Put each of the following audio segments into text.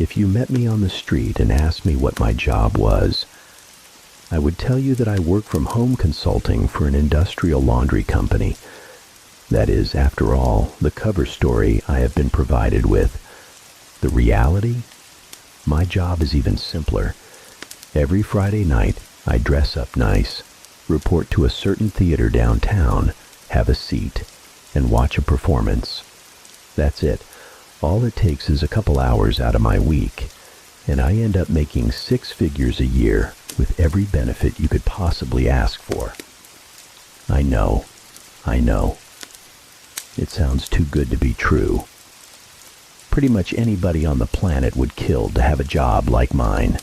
If you met me on the street and asked me what my job was, I would tell you that I work from home consulting for an industrial laundry company. That is, after all, the cover story I have been provided with. The reality? My job is even simpler. Every Friday night, I dress up nice, report to a certain theater downtown, have a seat, and watch a performance. That's it. All it takes is a couple hours out of my week, and I end up making 6 figures a year with every benefit you could possibly ask for. I know. It sounds too good to be true. Pretty much anybody on the planet would kill to have a job like mine.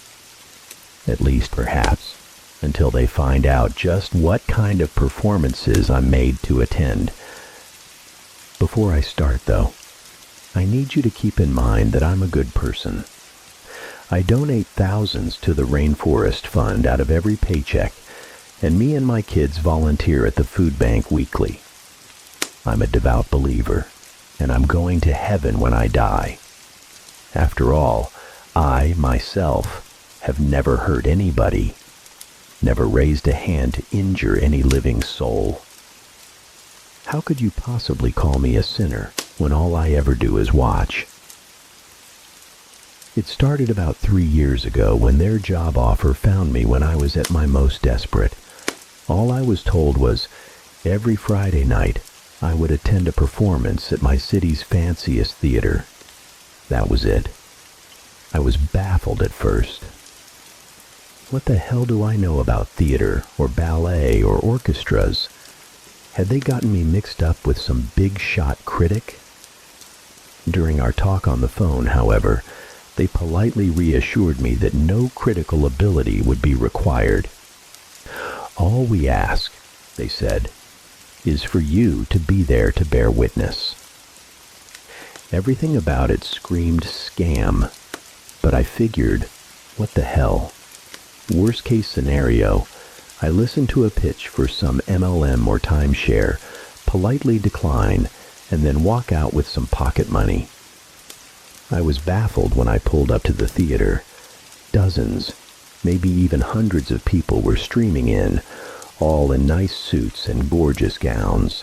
At least, perhaps, until they find out just what kind of performances I'm made to attend. Before I start, though, I need you to keep in mind that I'm a good person. I donate thousands to the Rainforest Fund out of every paycheck, and me and my kids volunteer at the food bank weekly. I'm a devout believer, and I'm going to heaven when I die. After all, I, myself, have never hurt anybody, never raised a hand to injure any living soul. How could you possibly call me a sinner when all I ever do is watch? It started about 3 years ago when their job offer found me when I was at my most desperate. All I was told was, every Friday night, I would attend a performance at my city's fanciest theater. That was it. I was baffled at first. What the hell do I know about theater, or ballet, or orchestras? Had they gotten me mixed up with some big-shot critic? During our talk on the phone, however, they politely reassured me that no critical ability would be required. All we ask, they said, is for you to be there to bear witness. Everything about it screamed scam, but I figured, what the hell? Worst case scenario, I listen to a pitch for some MLM or timeshare, politely decline, and then walk out with some pocket money. I was baffled when I pulled up to the theater. Dozens, maybe even hundreds of people were streaming in, all in nice suits and gorgeous gowns.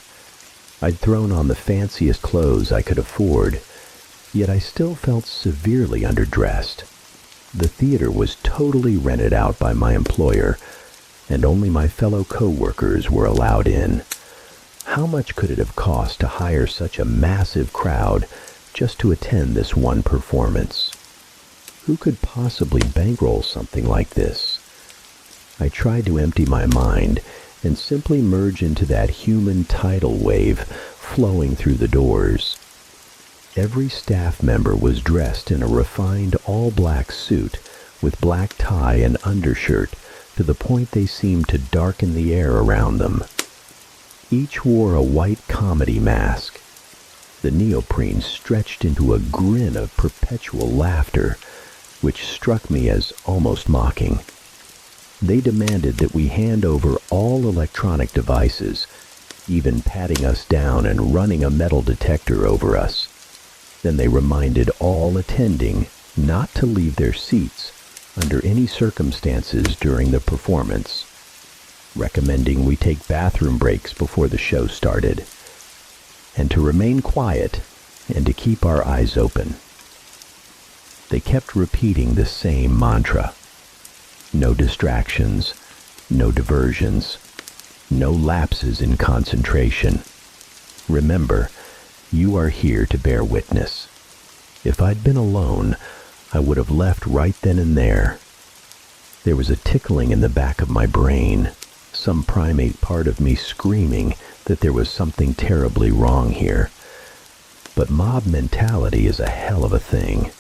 I'd thrown on the fanciest clothes I could afford, yet I still felt severely underdressed. The theater was totally rented out by my employer, and only my fellow co-workers were allowed in. How much could it have cost to hire such a massive crowd just to attend this one performance? Who could possibly bankroll something like this? I tried to empty my mind and simply merge into that human tidal wave flowing through the doors. Every staff member was dressed in a refined all-black suit with black tie and undershirt to the point they seemed to darken the air around them. Each wore a white comedy mask. The neoprene stretched into a grin of perpetual laughter, which struck me as almost mocking. They demanded that we hand over all electronic devices, even patting us down and running a metal detector over us. Then they reminded all attending not to leave their seats under any circumstances during the performance, recommending we take bathroom breaks before the show started, and to remain quiet and to keep our eyes open. They kept repeating the same mantra. No distractions, no diversions, no lapses in concentration. Remember, you are here to bear witness. If I'd been alone, I would have left right then and there. There was a tickling in the back of my brain, some primate part of me screaming that there was something terribly wrong here. But mob mentality is a hell of a thing.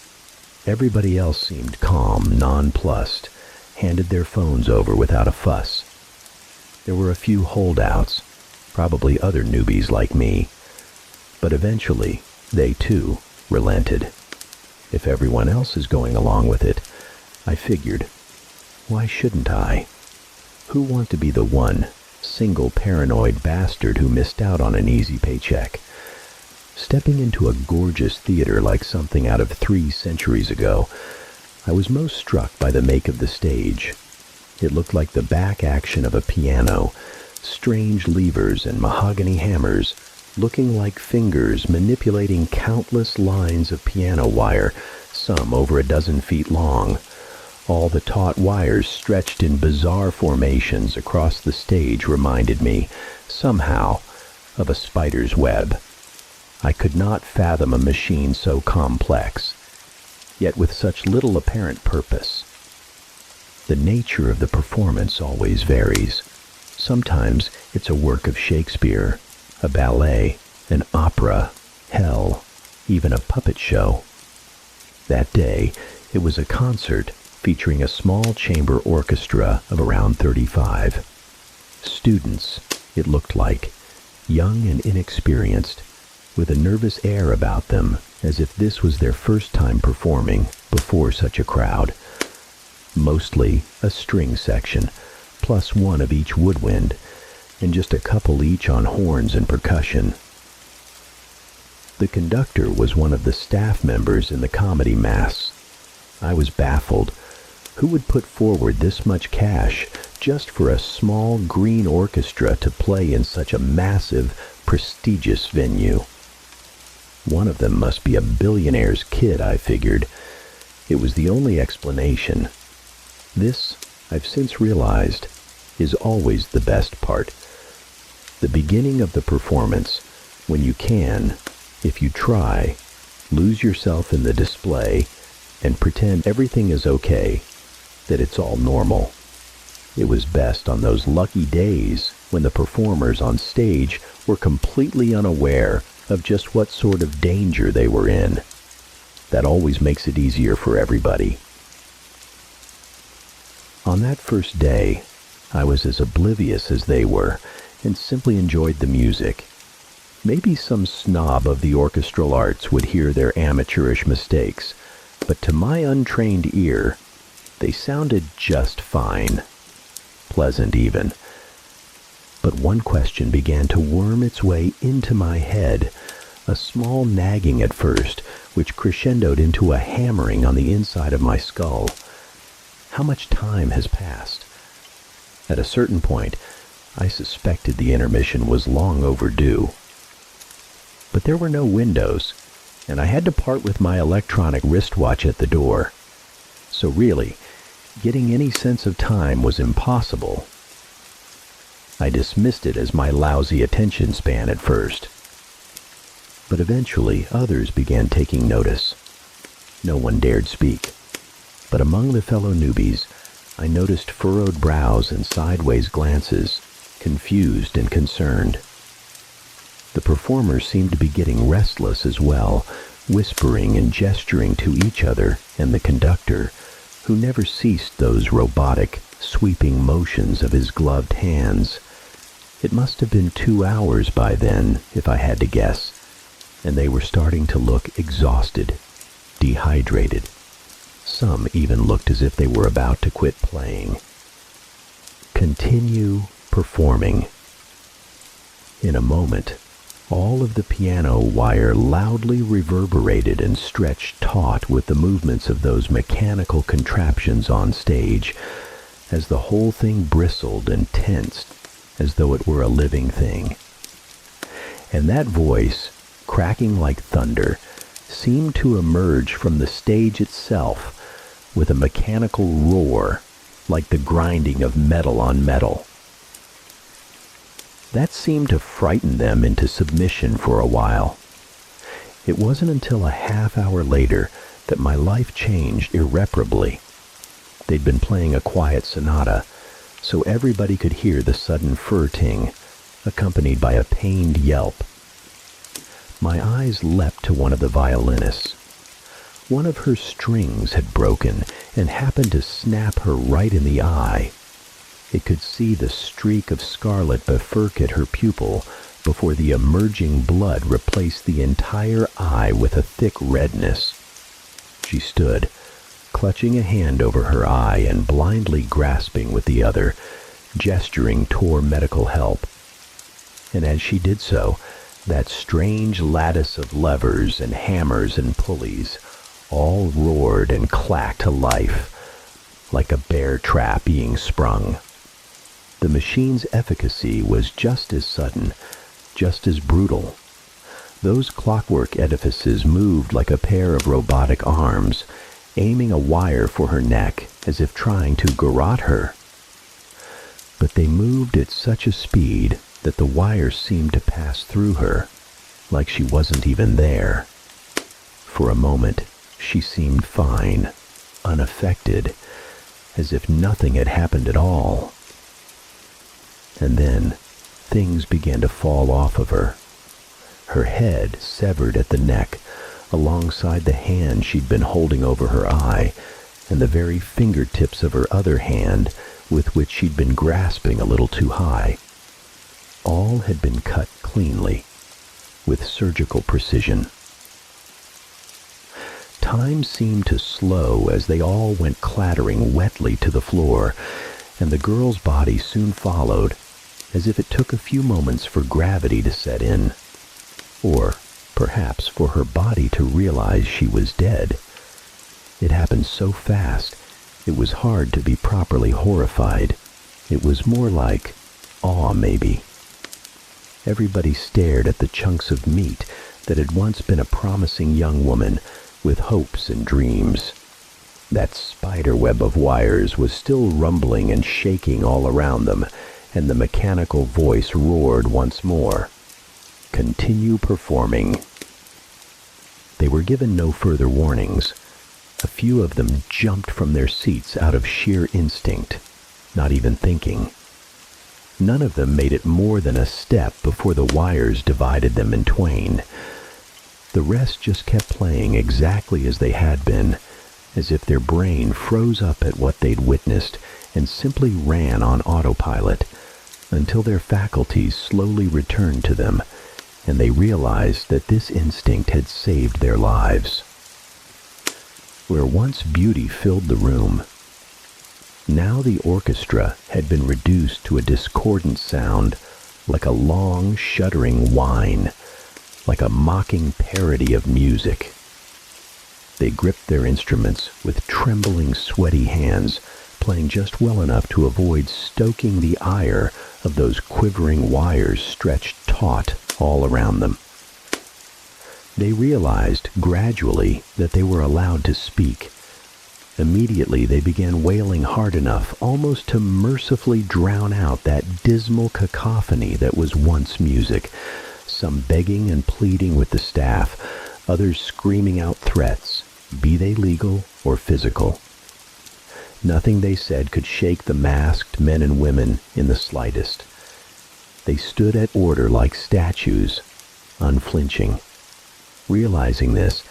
Everybody else seemed calm, nonplussed, handed their phones over without a fuss. There were a few holdouts, probably other newbies like me, but eventually they too relented. If everyone else is going along with it, I figured, why shouldn't I? Who want to be the one single paranoid bastard who missed out on an easy paycheck? Stepping into a gorgeous theater like something out of 3 centuries ago, I was most struck by the make of the stage. It looked like the back action of a piano, strange levers and mahogany hammers, looking like fingers manipulating countless lines of piano wire, some over a dozen feet long. All the taut wires stretched in bizarre formations across the stage reminded me, somehow, of a spider's web. I could not fathom a machine so complex, yet with such little apparent purpose. The nature of the performance always varies. Sometimes it's a work of Shakespeare, a ballet, an opera, hell, even a puppet show. That day, it was a concert featuring a small chamber orchestra of around 35. Students, it looked like, young and inexperienced, with a nervous air about them, as if this was their first time performing before such a crowd. Mostly a string section, plus one of each woodwind, and just a couple each on horns and percussion. The conductor was one of the staff members in the comedy mass. I was baffled. Who would put forward this much cash just for a small green orchestra to play in such a massive, prestigious venue? One of them must be a billionaire's kid, I figured. It was the only explanation. This, I've since realized, is always the best part. The beginning of the performance, when you can, if you try, lose yourself in the display and pretend everything is okay, that it's all normal. It was best on those lucky days when the performers on stage were completely unaware of just what sort of danger they were in. That always makes it easier for everybody. On that first day, I was as oblivious as they were and simply enjoyed the music. Maybe some snob of the orchestral arts would hear their amateurish mistakes, but to my untrained ear, they sounded just fine. Pleasant even. But one question began to worm its way into my head, a small nagging at first, which crescendoed into a hammering on the inside of my skull. How much time has passed? At a certain point, I suspected the intermission was long overdue. But there were no windows, and I had to part with my electronic wristwatch at the door. So really, getting any sense of time was impossible. I dismissed it as my lousy attention span at first. But eventually others began taking notice. No one dared speak. But among the fellow newbies, I noticed furrowed brows and sideways glances, confused and concerned. The performers seemed to be getting restless as well, whispering and gesturing to each other and the conductor, who never ceased those robotic, sweeping motions of his gloved hands. It must have been 2 hours by then, if I had to guess, and they were starting to look exhausted, dehydrated. Some even looked as if they were about to quit playing. Continue performing. In a moment, all of the piano wire loudly reverberated and stretched taut with the movements of those mechanical contraptions on stage, as the whole thing bristled and tensed as though it were a living thing. And that voice, cracking like thunder, seemed to emerge from the stage itself with a mechanical roar, like the grinding of metal on metal. That seemed to frighten them into submission for a while. It wasn't until a half hour later that my life changed irreparably. They'd been playing a quiet sonata, so everybody could hear the sudden fur-ting, accompanied by a pained yelp. My eyes leapt to one of the violinists. One of her strings had broken and happened to snap her right in the eye. It could see the streak of scarlet bifurcate her pupil before the emerging blood replaced the entire eye with a thick redness. She stood, clutching a hand over her eye and blindly grasping with the other, gesturing toward medical help. And as she did so, That strange lattice of levers and hammers and pulleys all roared and clacked to life, like a bear trap being sprung. The machine's efficacy was just as sudden, just as brutal. Those clockwork edifices moved like a pair of robotic arms, aiming a wire for her neck as if trying to garrote her. But they moved at such a speed that the wire seemed to pass through her, like she wasn't even there. For a moment, she seemed fine, unaffected, as if nothing had happened at all. And then, things began to fall off of her. Her head severed at the neck, alongside the hand she'd been holding over her eye, and the very fingertips of her other hand with which she'd been grasping a little too high. All had been cut cleanly, with surgical precision. Time seemed to slow as they all went clattering wetly to the floor, and the girl's body soon followed, as if it took a few moments for gravity to set in, or perhaps for her body to realize she was dead. It happened so fast, it was hard to be properly horrified. It was more like awe, maybe. Everybody stared at the chunks of meat that had once been a promising young woman with hopes and dreams. That spider web of wires was still rumbling and shaking all around them, and the mechanical voice roared once more. Continue performing. They were given no further warnings. A few of them jumped from their seats out of sheer instinct, not even thinking. None of them made it more than a step before the wires divided them in twain. The rest just kept playing exactly as they had been, as if their brain froze up at what they'd witnessed and simply ran on autopilot, until their faculties slowly returned to them, and they realized that this instinct had saved their lives. Where once beauty filled the room, now the orchestra had been reduced to a discordant sound, like a long, shuddering whine, like a mocking parody of music. They gripped their instruments with trembling, sweaty hands, playing just well enough to avoid stoking the ire of those quivering wires stretched taut all around them. They realized gradually that they were allowed to speak. Immediately they began wailing hard enough almost to mercifully drown out that dismal cacophony that was once music, some begging and pleading with the staff, others screaming out threats, be they legal or physical. Nothing they said could shake the masked men and women in the slightest. They stood at order like statues, unflinching. Realizing this,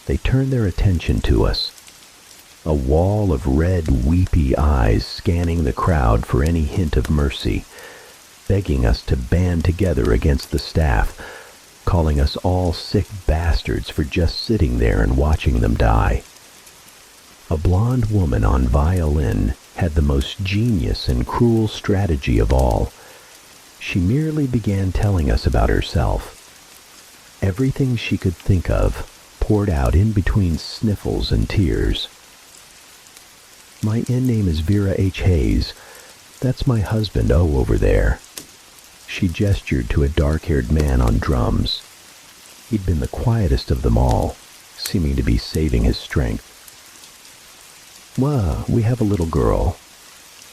they turned their attention to us. A wall of red, weepy eyes scanning the crowd for any hint of mercy, begging us to band together against the staff, calling us all sick bastards for just sitting there and watching them die. A blonde woman on violin had the most genius and cruel strategy of all. She merely began telling us about herself. Everything she could think of poured out in between sniffles and tears. My inn name is Vera H. Hayes. That's my husband, O, over there. She gestured to a dark-haired man on drums. He'd been the quietest of them all, seeming to be saving his strength. Well, we have a little girl.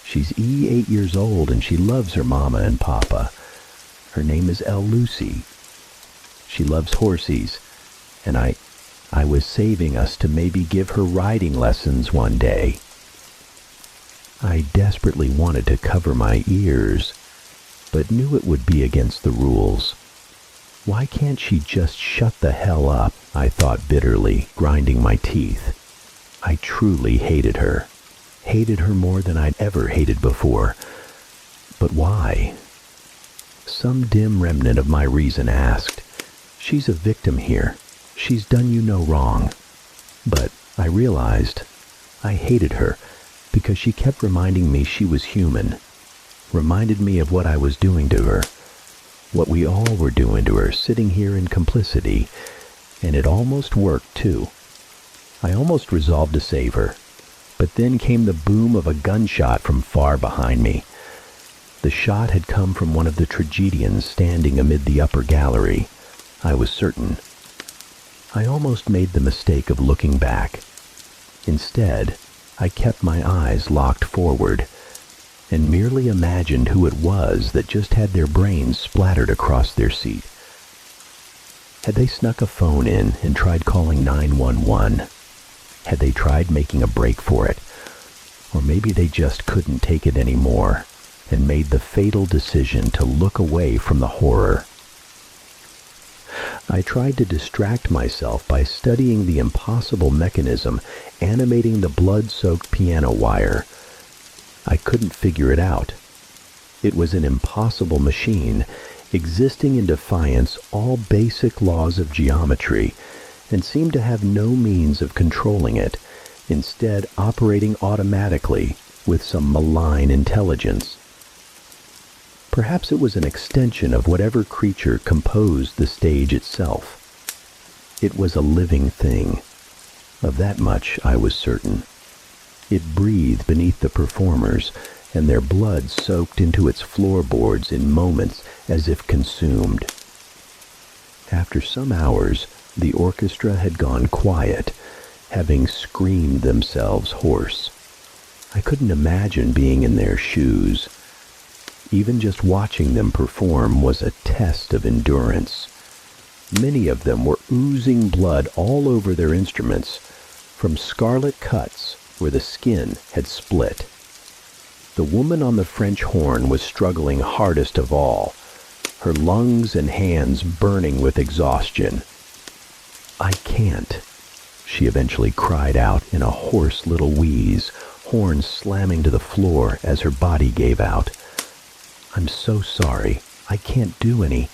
She's 8 years old, and she loves her mama and papa. Her name is Lucy. She loves horsies, and I was saving us to maybe give her riding lessons one day. I desperately wanted to cover my ears, but knew it would be against the rules. Why can't she just shut the hell up? I thought bitterly, grinding my teeth. I truly hated her more than I'd ever hated before. But why? Some dim remnant of my reason asked, she's a victim here. She's done you no wrong. But I realized I hated her because she kept reminding me she was human, reminded me of what I was doing to her. what we all were doing to her, sitting here in complicity, and it almost worked too. I almost resolved to save her, but then came the boom of a gunshot from far behind me. The shot had come from one of the tragedians standing amid the upper gallery, I was certain. I almost made the mistake of looking back. Instead, I kept my eyes locked forward, and merely imagined who it was that just had their brains splattered across their seat. Had they snuck a phone in and tried calling 911? Had they tried making a break for it? Or maybe they just couldn't take it anymore and made the fatal decision to look away from the horror. I tried to distract myself by studying the impossible mechanism animating the blood-soaked piano wire. I couldn't figure it out. It was an impossible machine, existing in defiance all basic laws of geometry, and seemed to have no means of controlling it, instead operating automatically with some malign intelligence. Perhaps it was an extension of whatever creature composed the stage itself. It was a living thing. Of that much I was certain. It breathed beneath the performers, and their blood soaked into its floorboards in moments as if consumed. After some hours, the orchestra had gone quiet, having screamed themselves hoarse. I couldn't imagine being in their shoes. Even just watching them perform was a test of endurance. Many of them were oozing blood all over their instruments, from scarlet cuts where the skin had split. The woman on the French horn was struggling hardest of all, her lungs and hands burning with exhaustion. "I can't," she eventually cried out in a hoarse little wheeze, horn slamming to the floor as her body gave out. "I'm so sorry. I can't do any."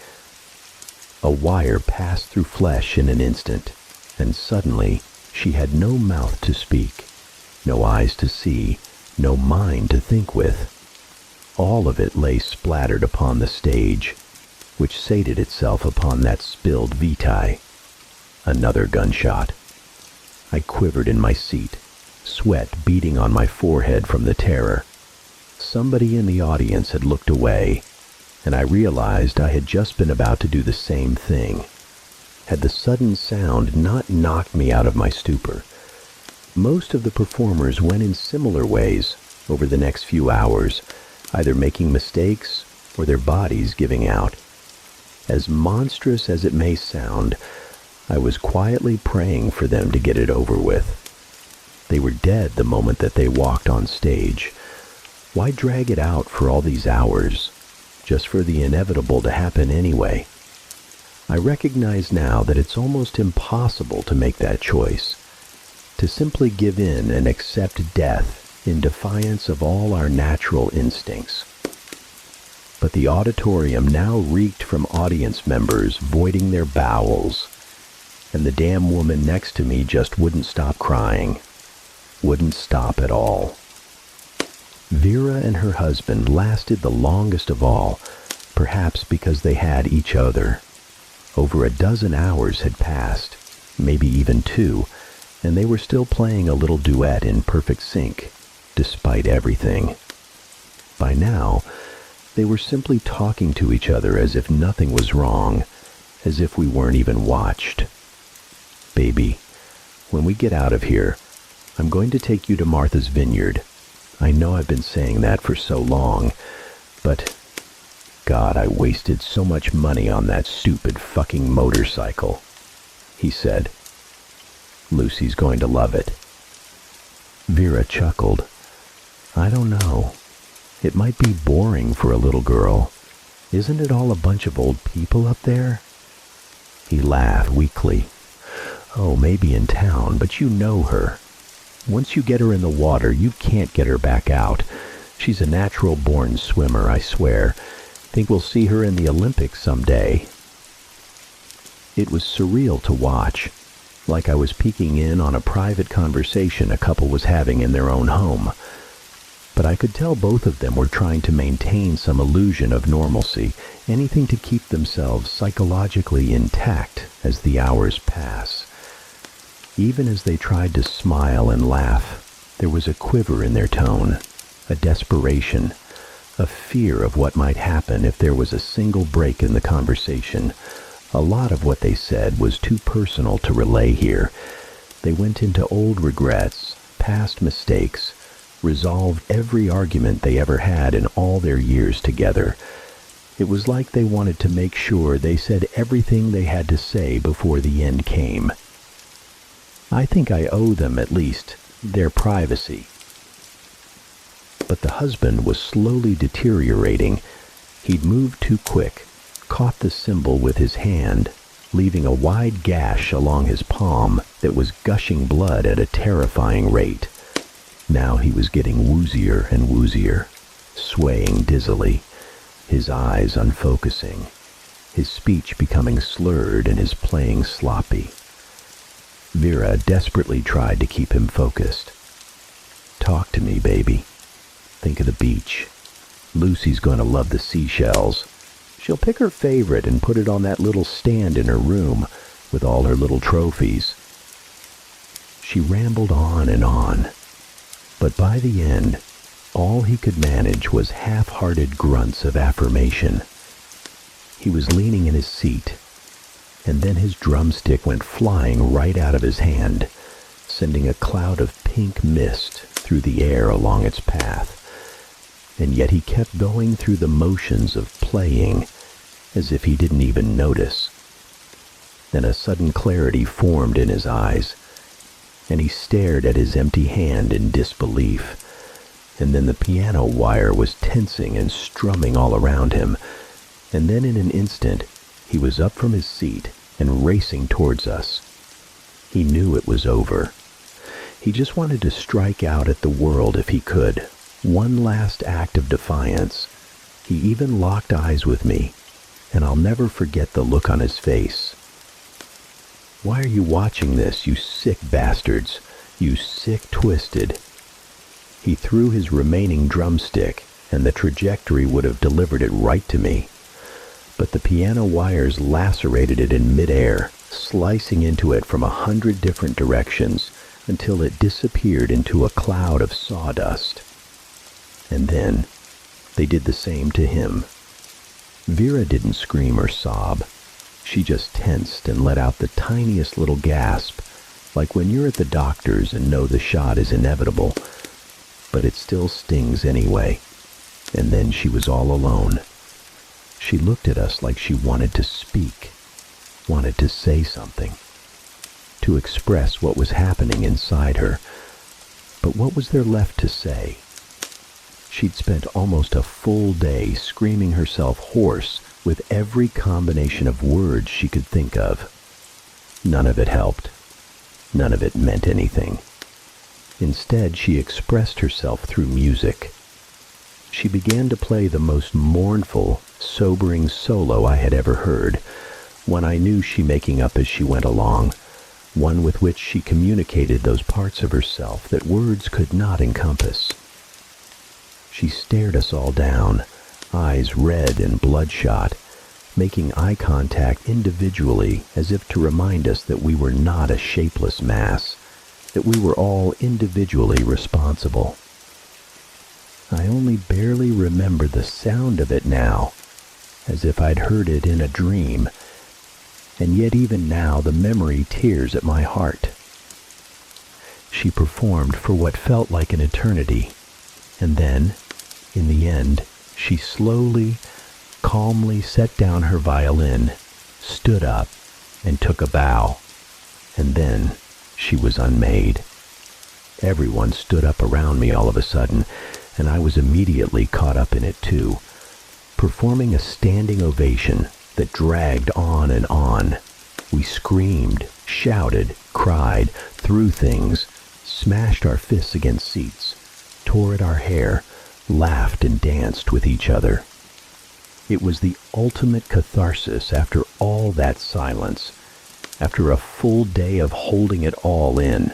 A wire passed through flesh in an instant, and suddenly she had no mouth to speak, no eyes to see, no mind to think with. All of it lay splattered upon the stage, which sated itself upon that spilled vitae. Another gunshot. I quivered in my seat, sweat beading on my forehead from the terror. Somebody in the audience had looked away, and I realized I had just been about to do the same thing. Had the sudden sound not knocked me out of my stupor? Most of the performers went in similar ways over the next few hours, either making mistakes or their bodies giving out. As monstrous as it may sound, I was quietly praying for them to get it over with. They were dead the moment that they walked on stage. Why drag it out for all these hours, just for the inevitable to happen anyway? I recognize now that it's almost impossible to make that choice, to simply give in and accept death in defiance of all our natural instincts. But the auditorium now reeked from audience members voiding their bowels, and the damn woman next to me just wouldn't stop crying. Wouldn't stop at all. Vera and her husband lasted the longest of all, perhaps because they had each other. Over a dozen hours had passed, maybe even 2, and they were still playing a little duet in perfect sync, despite everything. By now, they were simply talking to each other as if nothing was wrong, as if we weren't even watched. "Baby, when we get out of here, I'm going to take you to Martha's Vineyard. I know I've been saying that for so long, but God, I wasted so much money on that stupid fucking motorcycle," he said. "Lucy's going to love it." Vera chuckled. "I don't know. It might be boring for a little girl. Isn't it all a bunch of old people up there?" He laughed weakly. "Oh, maybe in town, but you know her. Once you get her in the water, you can't get her back out. She's a natural-born swimmer, I swear. Think we'll see her in the Olympics someday." It was surreal to watch, like I was peeking in on a private conversation a couple was having in their own home. but I could tell both of them were trying to maintain some illusion of normalcy, anything to keep themselves psychologically intact as the hours pass. Even as they tried to smile and laugh, there was a quiver in their tone, a desperation, a fear of what might happen if there was a single break in the conversation. A lot of what they said was too personal to relay here. They went into old regrets, past mistakes, resolved every argument they ever had in all their years together. It was like they wanted to make sure they said everything they had to say before the end came. I think I owe them, at least, their privacy. But the husband was slowly deteriorating. He'd moved too quick, caught the symbol with his hand, leaving a wide gash along his palm that was gushing blood at a terrifying rate. Now he was getting woozier and woozier, swaying dizzily, his eyes unfocusing, his speech becoming slurred and his playing sloppy. Vera desperately tried to keep him focused. "Talk to me, baby. Think of the beach. Lucy's going to love the seashells. She'll pick her favorite and put it on that little stand in her room with all her little trophies." She rambled on, but by the end, all he could manage was half-hearted grunts of affirmation. He was leaning in his seat, and then his drumstick went flying right out of his hand, sending a cloud of pink mist through the air along its path. And yet he kept going through the motions of playing, as if he didn't even notice. Then a sudden clarity formed in his eyes, and he stared at his empty hand in disbelief. And then the piano wire was tensing and strumming all around him, and then in an instant, he was up from his seat and racing towards us. He knew it was over. He just wanted to strike out at the world if he could. One last act of defiance. He even locked eyes with me, and I'll never forget the look on his face. "Why are you watching this, you sick bastards? You sick twisted?" He threw his remaining drumstick, and the trajectory would have delivered it right to me. But the piano wires lacerated it in midair, slicing into it from 100 different directions until it disappeared into a cloud of sawdust. And then they did the same to him. Vera didn't scream or sob. She just tensed and let out the tiniest little gasp, like when you're at the doctor's and know the shot is inevitable, but it still stings anyway. And then she was all alone. She looked at us like she wanted to speak, wanted to say something, to express what was happening inside her. But what was there left to say? She'd spent almost a full day screaming herself hoarse with every combination of words she could think of. None of it helped. None of it meant anything. Instead, she expressed herself through music. She began to play the most mournful, sobering solo I had ever heard, one I knew she making up as she went along, one with which she communicated those parts of herself that words could not encompass. She stared us all down, eyes red and bloodshot, making eye contact individually as if to remind us that we were not a shapeless mass, that we were all individually responsible. I only barely remember the sound of it now, as if I'd heard it in a dream, and yet even now the memory tears at my heart. She performed for what felt like an eternity, and then, in the end, she slowly, calmly set down her violin, stood up, and took a bow, and then she was unmade. Everyone stood up around me all of a sudden, and I was immediately caught up in it too, performing a standing ovation that dragged on and on. We screamed, shouted, cried, threw things, smashed our fists against seats, tore at our hair, laughed and danced with each other. It was the ultimate catharsis after all that silence, after a full day of holding it all in.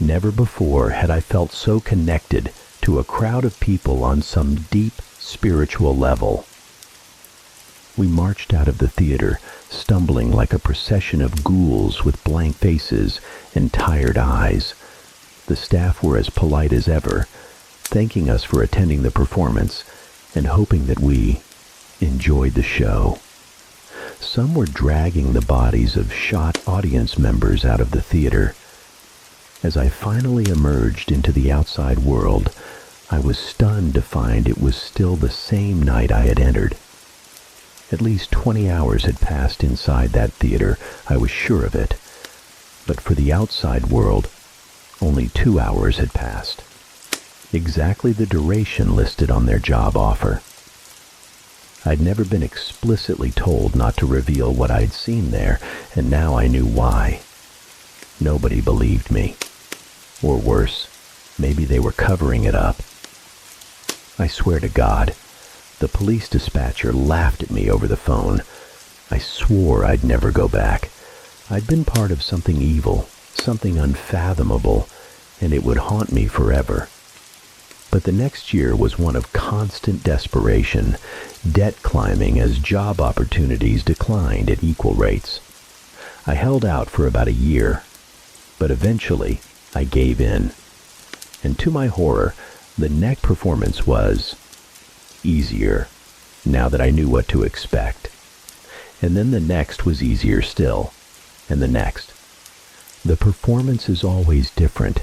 Never before had I felt so connected to a crowd of people on some deep spiritual level. We marched out of the theater, stumbling like a procession of ghouls with blank faces and tired eyes. The staff were as polite as ever, thanking us for attending the performance and hoping that we enjoyed the show. Some were dragging the bodies of shot audience members out of the theater. As I finally emerged into the outside world, I was stunned to find it was still the same night I had entered. At least 20 hours had passed inside that theater, I was sure of it. But for the outside world, only 2 hours had passed. Exactly the duration listed on their job offer. I'd never been explicitly told not to reveal what I'd seen there, and now I knew why. Nobody believed me. Or worse, maybe they were covering it up. I swear to God, the police dispatcher laughed at me over the phone. I swore I'd never go back. I'd been part of something evil, something unfathomable, and it would haunt me forever. But the next year was one of constant desperation, debt climbing as job opportunities declined at equal rates. I held out for about a year, but eventually I gave in. And to my horror, the next performance was easier, now that I knew what to expect. And then the next was easier still, and the next. The performance is always different,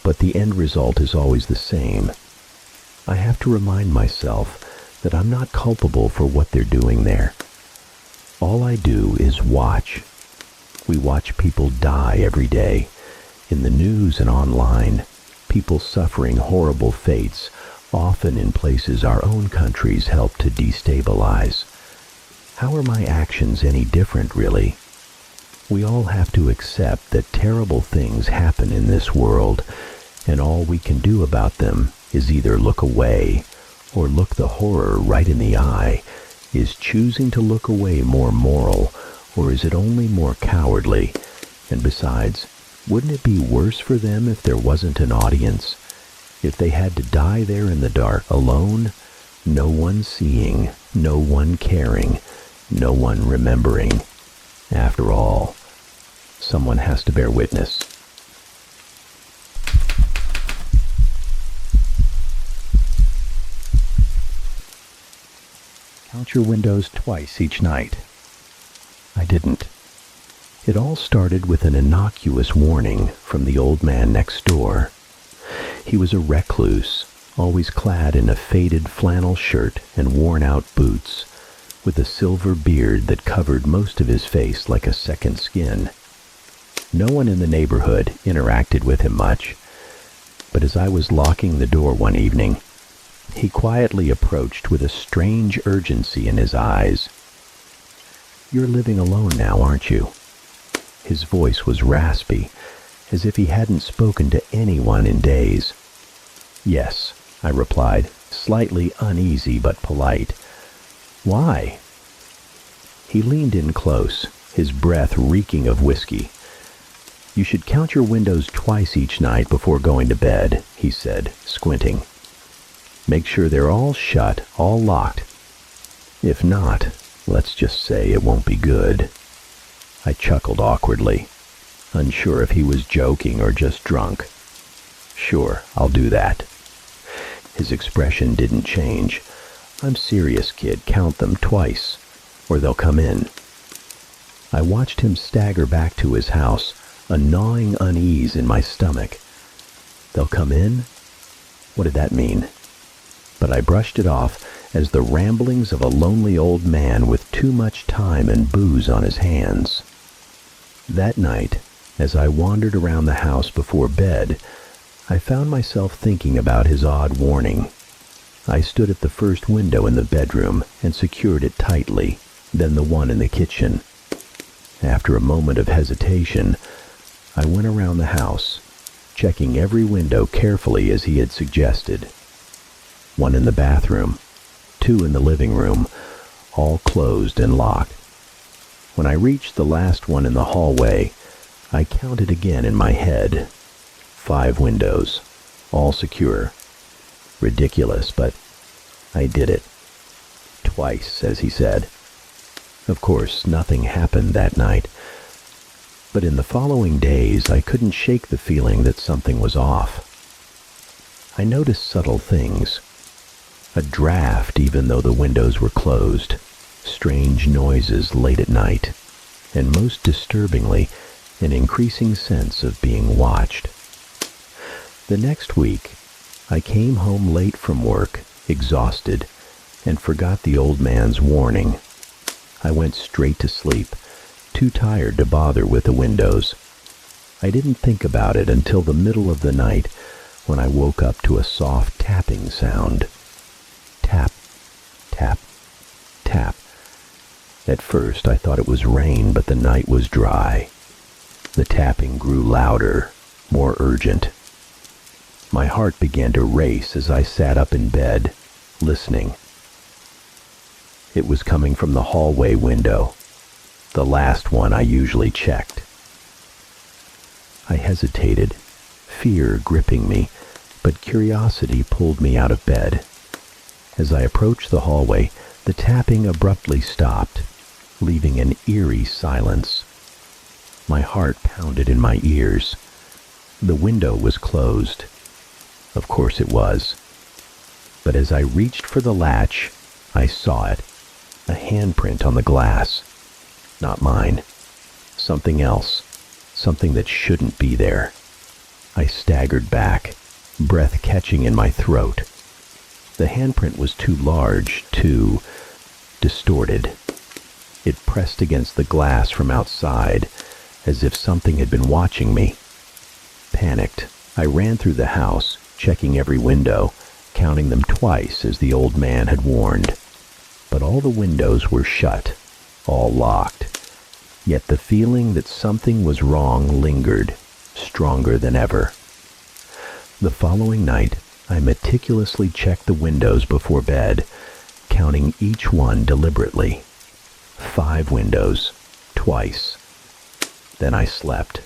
but the end result is always the same. I have to remind myself that I'm not culpable for what they're doing there. All I do is watch. We watch people die every day, in the news and online, people suffering horrible fates, often in places our own countries help to destabilize. How are my actions any different, really? We all have to accept that terrible things happen in this world, and all we can do about them is either look away or look the horror right in the eye. Is choosing to look away more moral, or is it only more cowardly? And besides, wouldn't it be worse for them if there wasn't an audience? If they had to die there in the dark, alone, no one seeing, no one caring, no one remembering. After all, someone has to bear witness. Count your windows twice each night. I didn't. It all started with an innocuous warning from the old man next door. He was a recluse, always clad in a faded flannel shirt and worn-out boots, with a silver beard that covered most of his face like a second skin. No one in the neighborhood interacted with him much, but as I was locking the door one evening, he quietly approached with a strange urgency in his eyes. "You're living alone now, aren't you?" His voice was raspy, as if he hadn't spoken to anyone in days. "Yes," I replied, slightly uneasy but polite. "Why?" He leaned in close, his breath reeking of whiskey. "You should count your windows twice each night before going to bed," he said, squinting. "Make sure they're all shut, all locked. If not, let's just say it won't be good." I chuckled awkwardly, unsure if he was joking or just drunk. "Sure, I'll do that." His expression didn't change. "I'm serious, kid. Count them twice, or they'll come in." I watched him stagger back to his house, a gnawing unease in my stomach. "They'll come in?" What did that mean? But I brushed it off as the ramblings of a lonely old man with too much time and booze on his hands. That night, as I wandered around the house before bed, I found myself thinking about his odd warning. I stood at the first window in the bedroom and secured it tightly, then the one in the kitchen. After a moment of hesitation, I went around the house, checking every window carefully as he had suggested. One in the bathroom, 2 in the living room, all closed and locked. When I reached the last one in the hallway, I counted again in my head. 5 windows, all secure. Ridiculous, but I did it. Twice, as he said. Of course, nothing happened that night. But in the following days, I couldn't shake the feeling that something was off. I noticed subtle things. A draft, even though the windows were closed. Strange noises late at night. And most disturbingly, an increasing sense of being watched. The next week, I came home late from work, exhausted, and forgot the old man's warning. I went straight to sleep, too tired to bother with the windows. I didn't think about it until the middle of the night when I woke up to a soft tapping sound. Tap, tap, tap. At first I thought it was rain, but the night was dry. The tapping grew louder, more urgent. My heart began to race as I sat up in bed, listening. It was coming from the hallway window, the last one I usually checked. I hesitated, fear gripping me, but curiosity pulled me out of bed. As I approached the hallway, the tapping abruptly stopped, leaving an eerie silence. My heart pounded in my ears. The window was closed. Of course it was. But as I reached for the latch, I saw it. A handprint on the glass. Not mine. Something else. Something that shouldn't be there. I staggered back, breath catching in my throat. The handprint was too large, too distorted. It pressed against the glass from outside, as if something had been watching me. Panicked, I ran through the house, checking every window, counting them twice as the old man had warned. But all the windows were shut, all locked. Yet the feeling that something was wrong lingered, stronger than ever. The following night, I meticulously checked the windows before bed, counting each one deliberately. 5 windows, twice. Then I slept.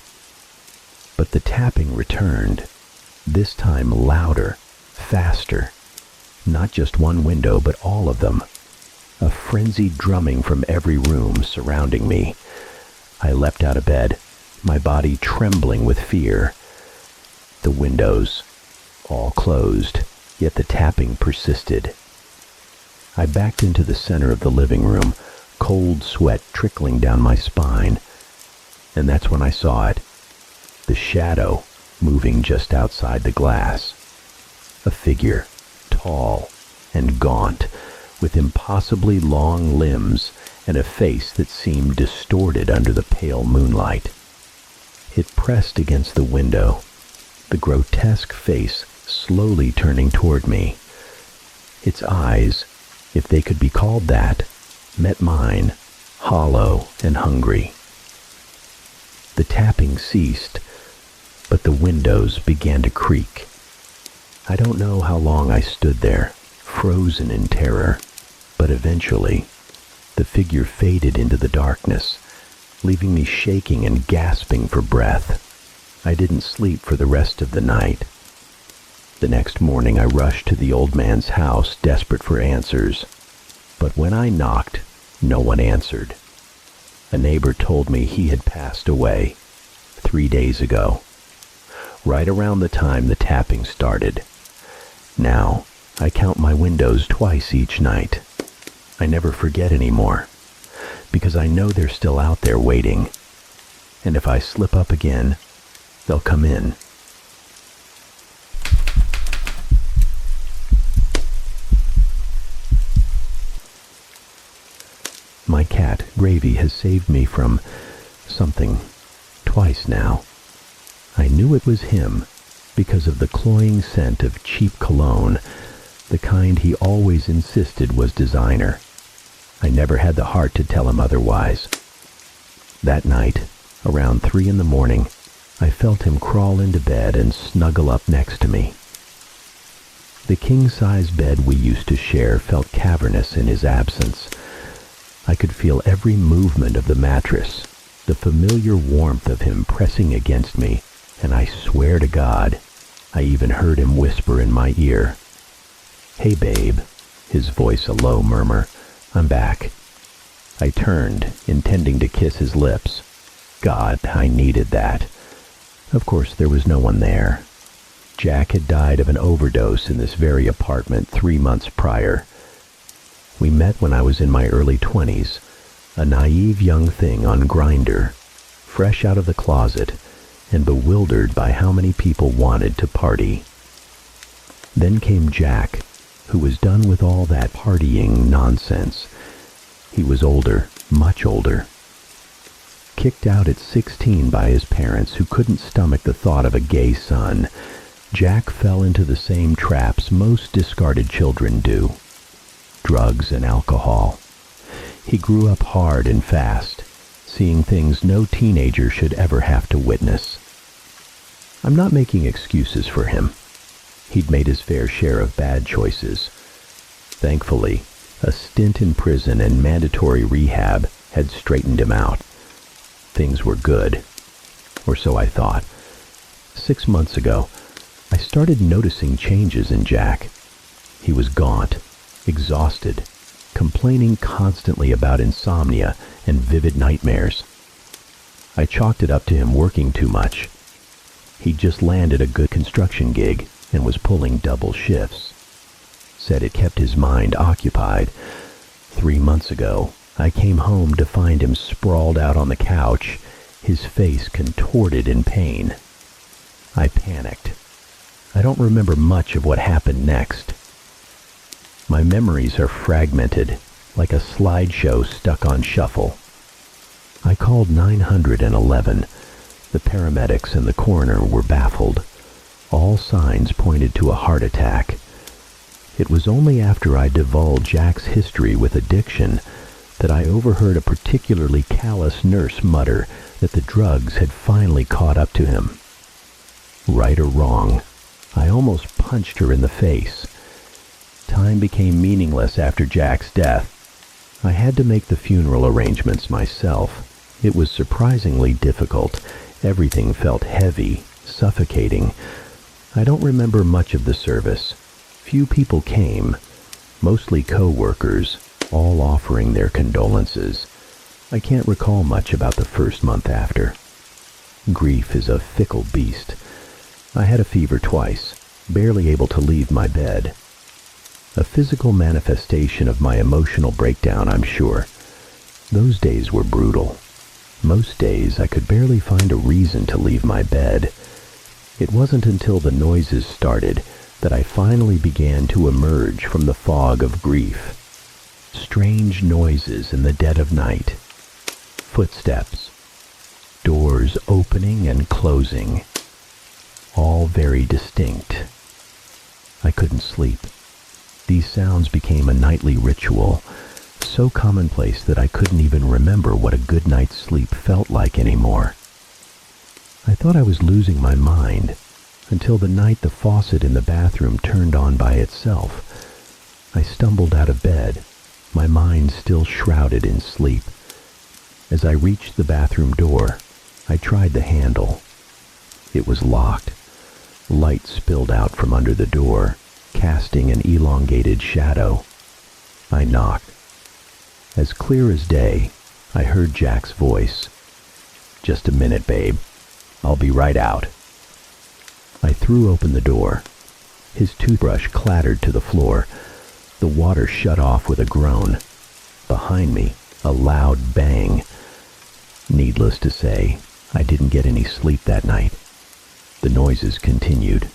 But the tapping returned, this time louder, faster. Not just one window, but all of them. A frenzied drumming from every room surrounding me. I leapt out of bed, my body trembling with fear. The windows, all closed, yet the tapping persisted. I backed into the center of the living room, cold sweat trickling down my spine. And that's when I saw it. The shadow moving just outside the glass. A figure, tall and gaunt, with impossibly long limbs and a face that seemed distorted under the pale moonlight. It pressed against the window, the grotesque face slowly turning toward me. Its eyes, if they could be called that, met mine, hollow and hungry. The tapping ceased, but the windows began to creak. I don't know how long I stood there, frozen in terror, but eventually, the figure faded into the darkness, leaving me shaking and gasping for breath. I didn't sleep for the rest of the night. The next morning I rushed to the old man's house, desperate for answers. But when I knocked, no one answered. A neighbor told me he had passed away 3 days ago, right around the time the tapping started. Now, I count my windows twice each night. I never forget anymore, because I know they're still out there waiting. And if I slip up again, they'll come in. My cat, Gravy, has saved me from something twice now. I knew it was him because of the cloying scent of cheap cologne, the kind he always insisted was designer. I never had the heart to tell him otherwise. That night, around 3 a.m, I felt him crawl into bed and snuggle up next to me. The king-size bed we used to share felt cavernous in his absence. I could feel every movement of the mattress, the familiar warmth of him pressing against me, and I swear to God, I even heard him whisper in my ear, "Hey, babe," his voice a low murmur. "I'm back." I turned, intending to kiss his lips. God, I needed that. Of course, there was no one there. Jack had died of an overdose in this very apartment 3 months prior. We met when I was in my early 20s, a naive young thing on Grindr, fresh out of the closet and bewildered by how many people wanted to party. Then came Jack, who was done with all that partying nonsense. He was older, much older. Kicked out at 16 by his parents who couldn't stomach the thought of a gay son, Jack fell into the same traps most discarded children do: drugs and alcohol. He grew up hard and fast, seeing things no teenager should ever have to witness. I'm not making excuses for him. He'd made his fair share of bad choices. Thankfully, a stint in prison and mandatory rehab had straightened him out. Things were good, or so I thought. 6 months ago, I started noticing changes in Jack. He was gaunt, exhausted, complaining constantly about insomnia and vivid nightmares. I chalked it up to him working too much. He'd just landed a good construction gig and was pulling double shifts. Said it kept his mind occupied. 3 months ago, I came home to find him sprawled out on the couch, his face contorted in pain. I panicked. I don't remember much of what happened next. My memories are fragmented, like a slideshow stuck on shuffle. I called 911. The paramedics and the coroner were baffled. All signs pointed to a heart attack. It was only after I divulged Jack's history with addiction that I overheard a particularly callous nurse mutter that the drugs had finally caught up to him. Right or wrong, I almost punched her in the face. Time became meaningless after Jack's death. I had to make the funeral arrangements myself. It was surprisingly difficult. Everything felt heavy, suffocating. I don't remember much of the service. Few people came, mostly co-workers, all offering their condolences. I can't recall much about the first month after. Grief is a fickle beast. I had a fever twice, barely able to leave my bed. A physical manifestation of my emotional breakdown, I'm sure. Those days were brutal. Most days I could barely find a reason to leave my bed. It wasn't until the noises started that I finally began to emerge from the fog of grief. Strange noises in the dead of night. Footsteps. Doors opening and closing. All very distinct. I couldn't sleep. These sounds became a nightly ritual, so commonplace that I couldn't even remember what a good night's sleep felt like anymore. I thought I was losing my mind, until the night the faucet in the bathroom turned on by itself. I stumbled out of bed, my mind still shrouded in sleep. As I reached the bathroom door, I tried the handle. It was locked. Light spilled out from under the door, casting an elongated shadow. I knocked. As clear as day, I heard Jack's voice. "Just a minute, babe. I'll be right out." I threw open the door. His toothbrush clattered to the floor. The water shut off with a groan. Behind me, a loud bang. Needless to say, I didn't get any sleep that night. The noises continued.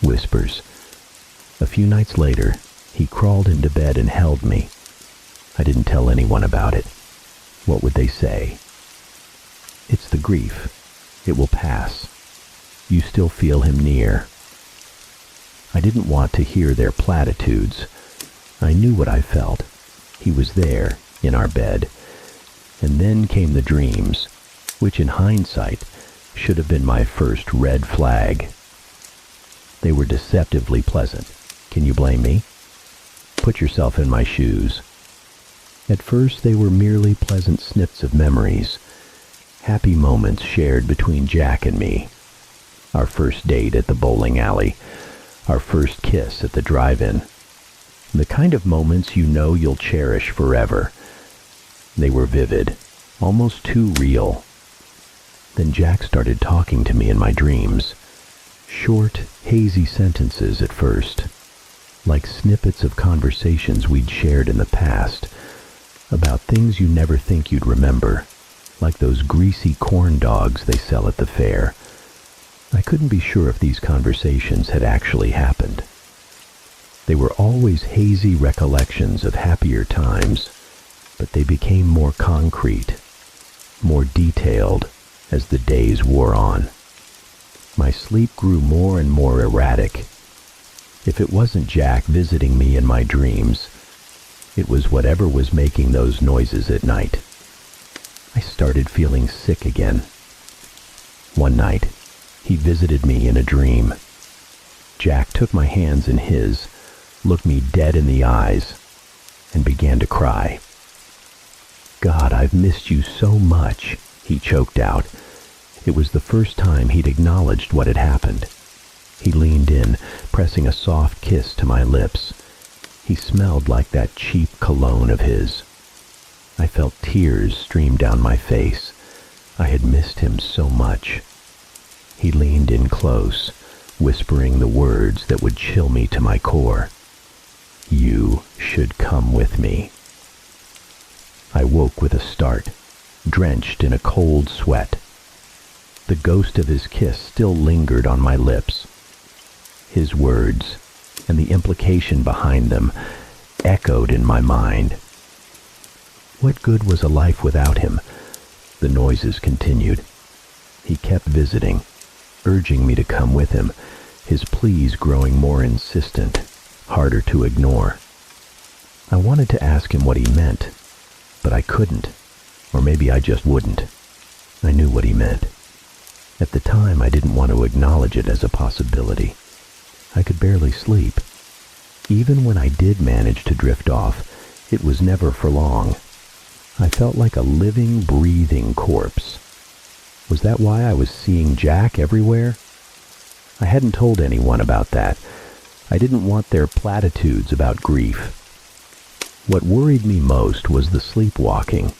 Whispers. A few nights later, he crawled into bed and held me. I didn't tell anyone about it. What would they say? "It's the grief. It will pass. You still feel him near." I didn't want to hear their platitudes. I knew what I felt. He was there, in our bed. And then came the dreams, which in hindsight should have been my first red flag. They were deceptively pleasant. Can you blame me? Put yourself in my shoes. At first they were merely pleasant snips of memories, happy moments shared between Jack and me. Our first date at the bowling alley, our first kiss at the drive-in. The kind of moments you know you'll cherish forever. They were vivid, almost too real. Then Jack started talking to me in my dreams. Short, hazy sentences at first, like snippets of conversations we'd shared in the past, about things you never think you'd remember, like those greasy corn dogs they sell at the fair. I couldn't be sure if these conversations had actually happened. They were always hazy recollections of happier times, but they became more concrete, more detailed as the days wore on. My sleep grew more and more erratic. If it wasn't Jack visiting me in my dreams, it was whatever was making those noises at night. I started feeling sick again. One night, he visited me in a dream. Jack took my hands in his, looked me dead in the eyes, and began to cry. "God, I've missed you so much," he choked out. It was the first time he'd acknowledged what had happened. He leaned in, pressing a soft kiss to my lips. He smelled like that cheap cologne of his. I felt tears stream down my face. I had missed him so much. He leaned in close, whispering the words that would chill me to my core. "You should come with me." I woke with a start, drenched in a cold sweat. The ghost of his kiss still lingered on my lips. His words, and the implication behind them, echoed in my mind. What good was a life without him? The noises continued. He kept visiting, urging me to come with him, his pleas growing more insistent, harder to ignore. I wanted to ask him what he meant, but I couldn't, or maybe I just wouldn't. I knew what he meant. At the time, I didn't want to acknowledge it as a possibility. I could barely sleep. Even when I did manage to drift off, it was never for long. I felt like a living, breathing corpse. Was that why I was seeing Jack everywhere? I hadn't told anyone about that. I didn't want their platitudes about grief. What worried me most was the sleepwalking.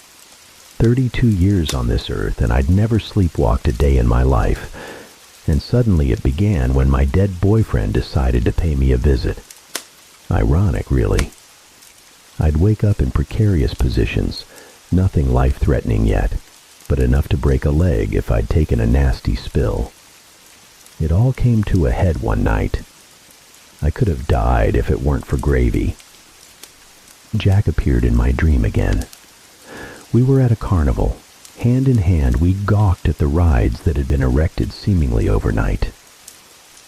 32 years on this earth, and I'd never sleepwalked a day in my life. And suddenly it began when my dead boyfriend decided to pay me a visit. Ironic, really. I'd wake up in precarious positions, nothing life-threatening yet, but enough to break a leg if I'd taken a nasty spill. It all came to a head one night. I could have died if it weren't for gravy. Jack appeared in my dream again. We were at a carnival. Hand in hand, we gawked at the rides that had been erected seemingly overnight.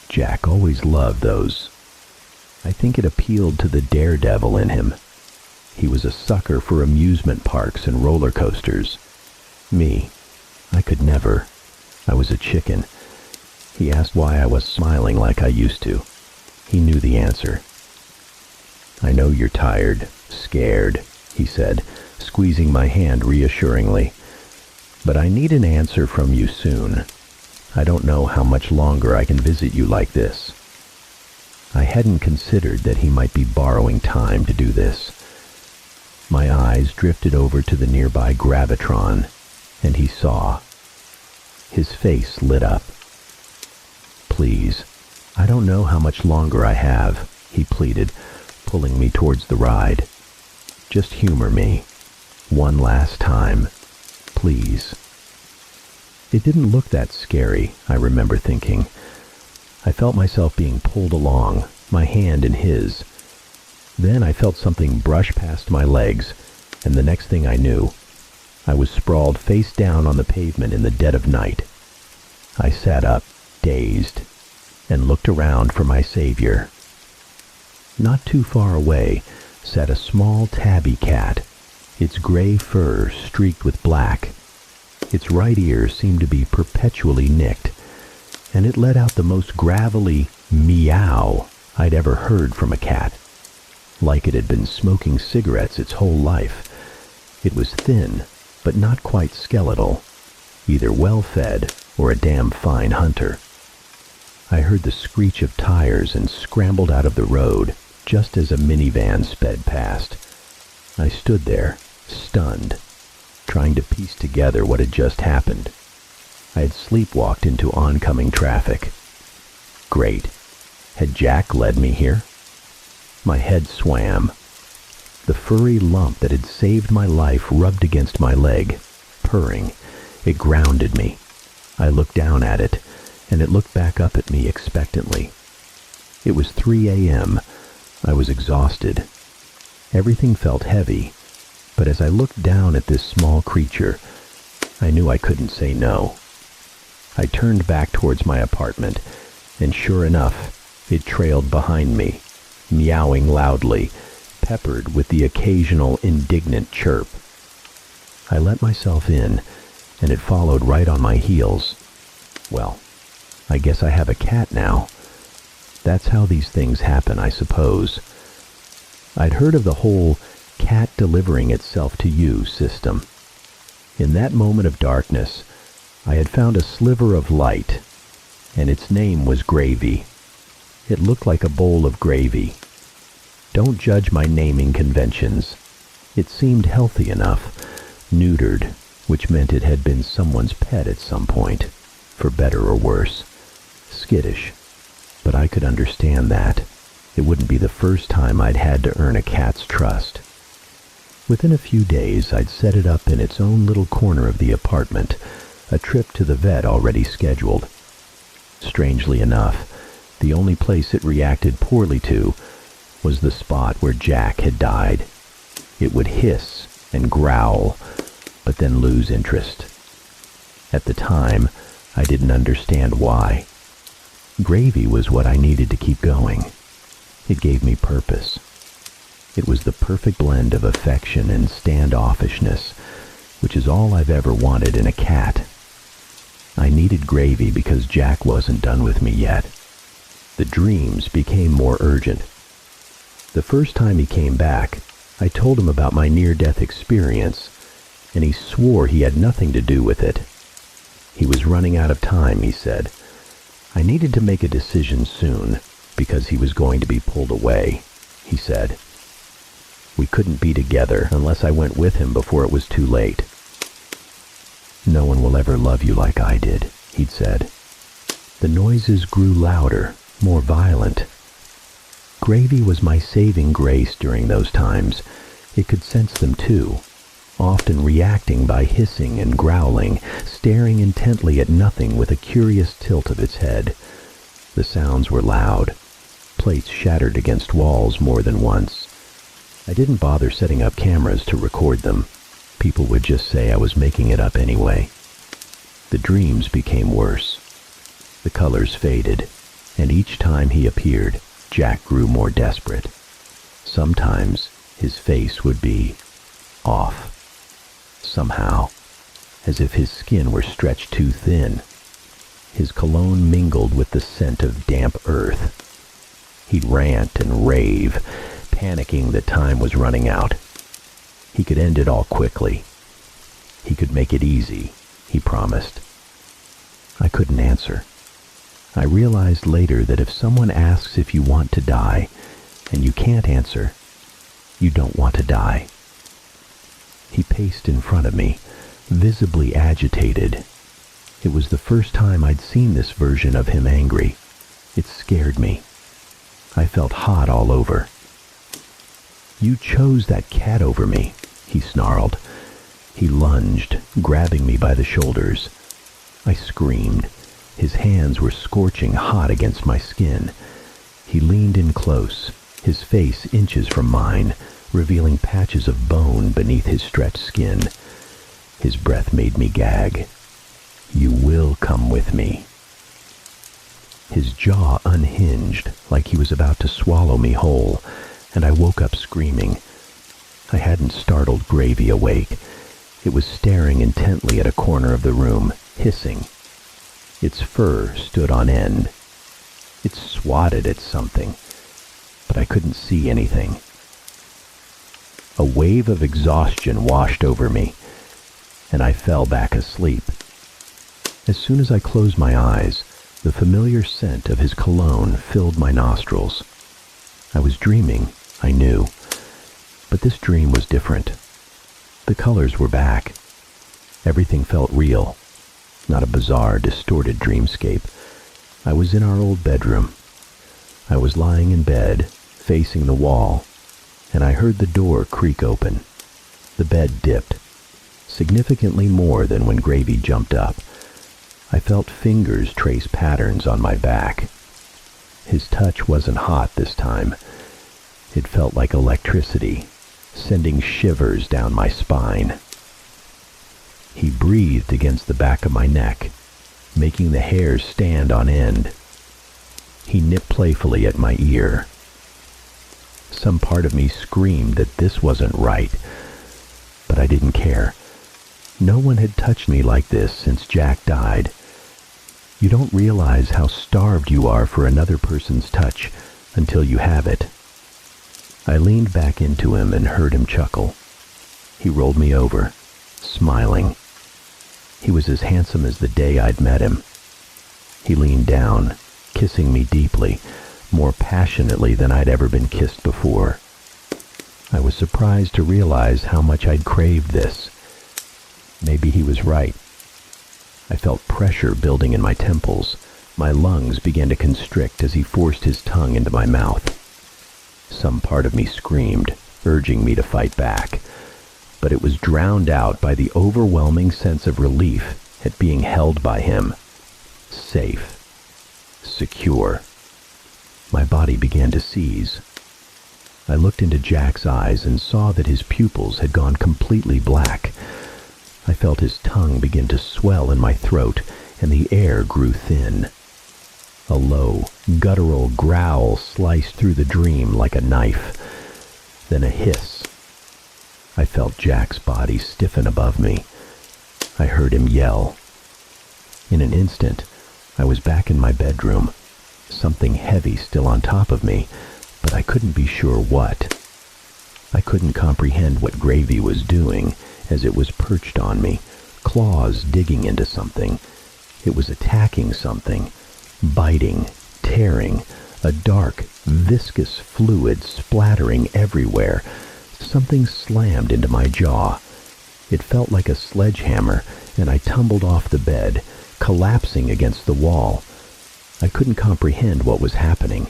Jack always loved those. I think it appealed to the daredevil in him. He was a sucker for amusement parks and roller coasters. Me, I could never. I was a chicken. He asked why I was smiling like I used to. He knew the answer. "I know you're tired, scared," he said, squeezing my hand reassuringly. "But I need an answer from you soon. I don't know how much longer I can visit you like this." I hadn't considered that he might be borrowing time to do this. My eyes drifted over to the nearby gravitron, and he saw. His face lit up. "Please, I don't know how much longer I have," he pleaded, pulling me towards the ride. "Just humor me. One last time. Please." It didn't look that scary, I remember thinking. I felt myself being pulled along, my hand in his. Then I felt something brush past my legs, and the next thing I knew, I was sprawled face down on the pavement in the dead of night. I sat up, dazed, and looked around for my savior. Not too far away sat a small tabby cat, its gray fur streaked with black. Its right ear seemed to be perpetually nicked, and it let out the most gravelly meow I'd ever heard from a cat, like it had been smoking cigarettes its whole life. It was thin, but not quite skeletal, either well-fed or a damn fine hunter. I heard the screech of tires and scrambled out of the road, just as a minivan sped past. I stood there, stunned, trying to piece together what had just happened. I had sleepwalked into oncoming traffic. Great. Had Jack led me here? My head swam. The furry lump that had saved my life rubbed against my leg, purring. It grounded me. I looked down at it, and it looked back up at me expectantly. It was 3 a.m. I was exhausted. Everything felt heavy, but as I looked down at this small creature, I knew I couldn't say no. I turned back towards my apartment, and sure enough, it trailed behind me, meowing loudly, peppered with the occasional indignant chirp. I let myself in, and it followed right on my heels. Well, I guess I have a cat now. That's how these things happen, I suppose. I'd heard of the whole cat delivering itself to you system. In that moment of darkness, I had found a sliver of light, and its name was Gravy. It looked like a bowl of gravy. Don't judge my naming conventions. It seemed healthy enough, neutered, which meant it had been someone's pet at some point, for better or worse. Skittish, but I could understand that. It wouldn't be the first time I'd had to earn a cat's trust. Within a few days, I'd set it up in its own little corner of the apartment, a trip to the vet already scheduled. Strangely enough, the only place it reacted poorly to was the spot where Jack had died. It would hiss and growl, but then lose interest. At the time, I didn't understand why. Gravy was what I needed to keep going. It gave me purpose. It was the perfect blend of affection and standoffishness, which is all I've ever wanted in a cat. I needed Gravy because Jack wasn't done with me yet. The dreams became more urgent. The first time he came back, I told him about my near-death experience, and he swore he had nothing to do with it. He was running out of time, he said. I needed to make a decision soon, because he was going to be pulled away, he said. We couldn't be together unless I went with him before it was too late. No one will ever love you like I did, he'd said. The noises grew louder, more violent. Gravy was my saving grace during those times. It could sense them too, often reacting by hissing and growling, staring intently at nothing with a curious tilt of its head. The sounds were loud. Plates shattered against walls more than once. I didn't bother setting up cameras to record them. People would just say I was making it up anyway. The dreams became worse. The colors faded, and each time he appeared, Jack grew more desperate. Sometimes his face would be off. Somehow, as if his skin were stretched too thin. His cologne mingled with the scent of damp earth. He'd rant and rave, panicking that time was running out. He could end it all quickly. He could make it easy, he promised. I couldn't answer. I realized later that if someone asks if you want to die, and you can't answer, you don't want to die. He paced in front of me, visibly agitated. It was the first time I'd seen this version of him angry. It scared me. I felt hot all over. You chose that cat over me, he snarled. He lunged, grabbing me by the shoulders. I screamed. His hands were scorching hot against my skin. He leaned in close, his face inches from mine, revealing patches of bone beneath his stretched skin. His breath made me gag. You will come with me. His jaw unhinged, like he was about to swallow me whole, and I woke up screaming. I hadn't startled Gravy awake. It was staring intently at a corner of the room, hissing. Its fur stood on end. It swatted at something, but I couldn't see anything. A wave of exhaustion washed over me, and I fell back asleep. As soon as I closed my eyes, the familiar scent of his cologne filled my nostrils. I was dreaming, I knew, but this dream was different. The colors were back. Everything felt real, not a bizarre, distorted dreamscape. I was in our old bedroom. I was lying in bed, facing the wall, and I heard the door creak open. The bed dipped, significantly more than when Gravy jumped up. I felt fingers trace patterns on my back. His touch wasn't hot this time. It felt like electricity, sending shivers down my spine. He breathed against the back of my neck, making the hairs stand on end. He nipped playfully at my ear. Some part of me screamed that this wasn't right, but I didn't care. No one had touched me like this since Jack died. You don't realize how starved you are for another person's touch until you have it. I leaned back into him and heard him chuckle. He rolled me over, smiling. He was as handsome as the day I'd met him. He leaned down, kissing me deeply, more passionately than I'd ever been kissed before. I was surprised to realize how much I'd craved this. Maybe he was right. I felt pressure building in my temples. My lungs began to constrict as he forced his tongue into my mouth. Some part of me screamed, urging me to fight back, but it was drowned out by the overwhelming sense of relief at being held by him. Safe. Secure. My body began to seize. I looked into Jack's eyes and saw that his pupils had gone completely black. I felt his tongue begin to swell in my throat, and the air grew thin. A low, guttural growl sliced through the dream like a knife. Then a hiss. I felt Jack's body stiffen above me. I heard him yell. In an instant, I was back in my bedroom, something heavy still on top of me, but I couldn't be sure what. I couldn't comprehend what Gravy was doing as it was perched on me, claws digging into something. It was attacking something, biting, tearing, a dark, viscous fluid splattering everywhere. Something slammed into my jaw. It felt like a sledgehammer, and I tumbled off the bed, collapsing against the wall. I couldn't comprehend what was happening.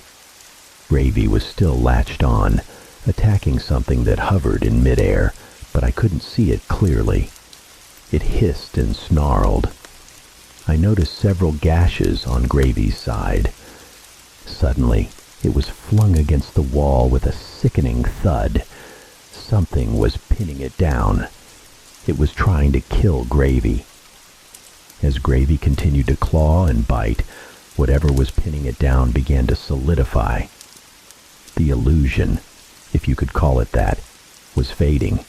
Gravy was still latched on, attacking something that hovered in midair, but I couldn't see it clearly. It hissed and snarled. I noticed several gashes on Gravy's side. Suddenly, it was flung against the wall with a sickening thud. Something was pinning it down. It was trying to kill Gravy. As Gravy continued to claw and bite, whatever was pinning it down began to solidify. The illusion, if you could call it that, was fading.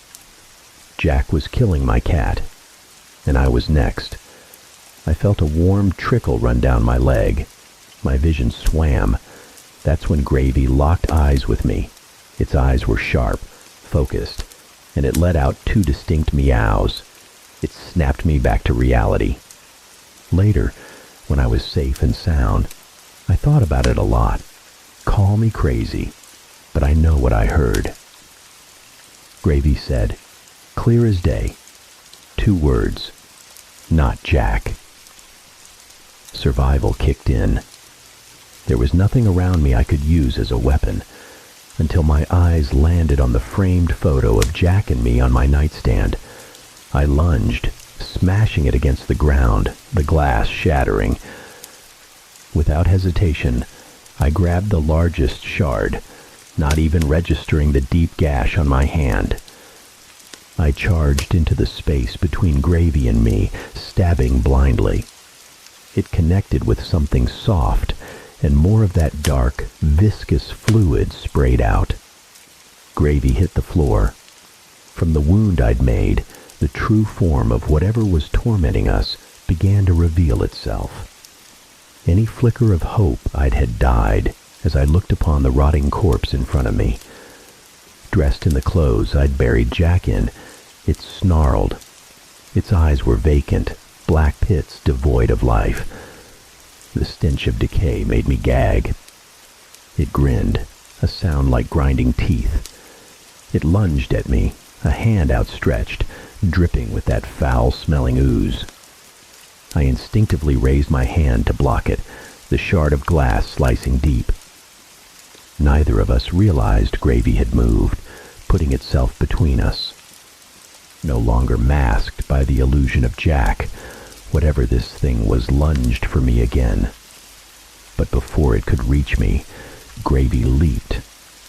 Jack was killing my cat, and I was next. I felt a warm trickle run down my leg. My vision swam. That's when Gravy locked eyes with me. Its eyes were sharp, focused, and it let out two distinct meows. It snapped me back to reality. Later, when I was safe and sound, I thought about it a lot. Call me crazy, but I know what I heard. Gravy said, clear as day, 2 words, not Jack. Survival kicked in. There was nothing around me I could use as a weapon, until my eyes landed on the framed photo of Jack and me on my nightstand. I lunged, smashing it against the ground, the glass shattering. Without hesitation, I grabbed the largest shard, not even registering the deep gash on my hand. I charged into the space between Gravy and me, stabbing blindly. It connected with something soft, and more of that dark, viscous fluid sprayed out. Gravy hit the floor. From the wound I'd made, the true form of whatever was tormenting us began to reveal itself. Any flicker of hope I'd had died as I looked upon the rotting corpse in front of me. Dressed in the clothes I'd buried Jack in, it snarled. Its eyes were vacant, black pits devoid of life. The stench of decay made me gag. It grinned, a sound like grinding teeth. It lunged at me, a hand outstretched, dripping with that foul-smelling ooze. I instinctively raised my hand to block it, the shard of glass slicing deep. Neither of us realized gravy had moved, putting itself between us. No longer masked by the illusion of Jack, whatever this thing was lunged for me again. But before it could reach me, gravy leaped,